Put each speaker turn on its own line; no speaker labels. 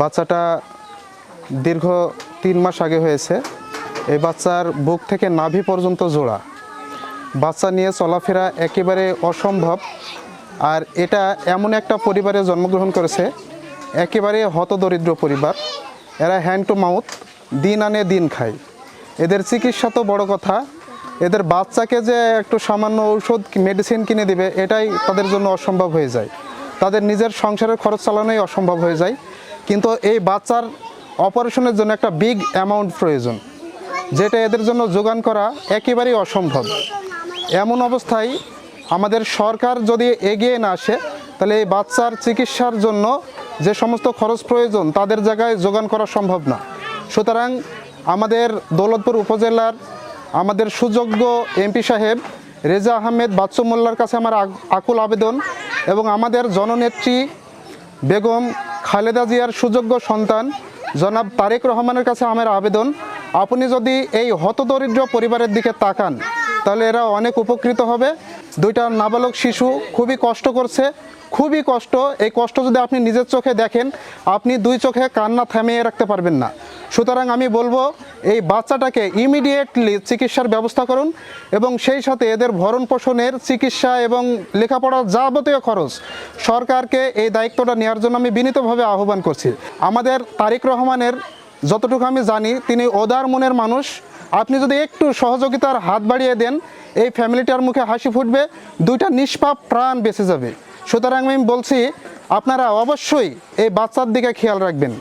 বাচ্চাটা দীর্ঘ 3 মাস আগে হয়েছে। এই বাচ্চার বুক থেকে নাভি পর্যন্ত জোড়া। বাচ্চা নিয়ে চলাফেরা একেবারে অসম্ভব। আর এটা এমন একটা পরিবারে জন্মগ্রহণ করেছে, একেবারে হতদরিদ্র পরিবার। এরা হ্যান্ড টু মাউথ, দিন আনে দিন খায়। এদের চিকিৎসা তো বড় কথা, এদের বাচ্চাকে যে একটু সামান্য ঔষধ মেডিসিন কিনে দিবে এটাই তাদের জন্য অসম্ভব হয়ে যায়। তাদের নিজের সংসারের খরচ চালানোই অসম্ভব হয়ে যায়। কিন্তু এই বাচ্চার অপারেশনের জন্য একটা বিগ অ্যামাউন্ট প্রয়োজন, যেটা এদের জন্য যোগান করা একেবারেই অসম্ভব। এমন অবস্থায় আমাদের সরকার যদি এগিয়ে না আসে, তাহলে এই বাচ্চার চিকিৎসার জন্য যে সমস্ত খরচ প্রয়োজন তাদের জায়গায় যোগান করা সম্ভব না। সুতরাং আমাদের দৌলতপুর উপজেলার আমাদের সুযোগ্য এমপি সাহেব রেজা আহমেদ বাচ্চু মোল্লার কাছে আমার আকুল আবেদন, এবং আমাদের জননেত্রী বেগম খালেদা জিয়ার সুযোগ্য সন্তান জনাব তারেক রহমানের কাছে আমার আবেদন, আপনি যদি এই হতদরিদ্র পরিবারের দিকে তাকান তাহলে এরা অনেক উপকৃত হবে। 2টা নাবালক শিশু খুবই কষ্ট করছে, খুবই কষ্ট। এই কষ্ট যদি আপনি নিজের চোখে দেখেন, আপনি 2 চোখে কান্না থামিয়ে রাখতে পারবেন না। সুতরাং আমি বলবো এই বাচ্চাটাকে ইমিডিয়েটলি চিকিৎসার ব্যবস্থা করুন, এবং সেই সাথে এদের ভরণ পোষণের চিকিৎসা এবং লেখাপড়ার যাবতীয় খরচ সরকারকে এই দায়িত্বটা নেওয়ার জন্য আমি বিনীতভাবে আহ্বান করছি। আমাদের তারেক রহমানের যতটুকু আমি জানি তিনি উদার মনের মানুষ। আপনি যদি একটু সহযোগিতার হাত বাড়িয়ে দেন, এই ফ্যামিলিটার মুখে হাসি ফুটবে, 2টা নিষ্পাপ প্রাণ বেঁচে যাবে। সুতরাং আমি বলছি আপনারা অবশ্যই এই বাচ্চার দিকে খেয়াল রাখবেন।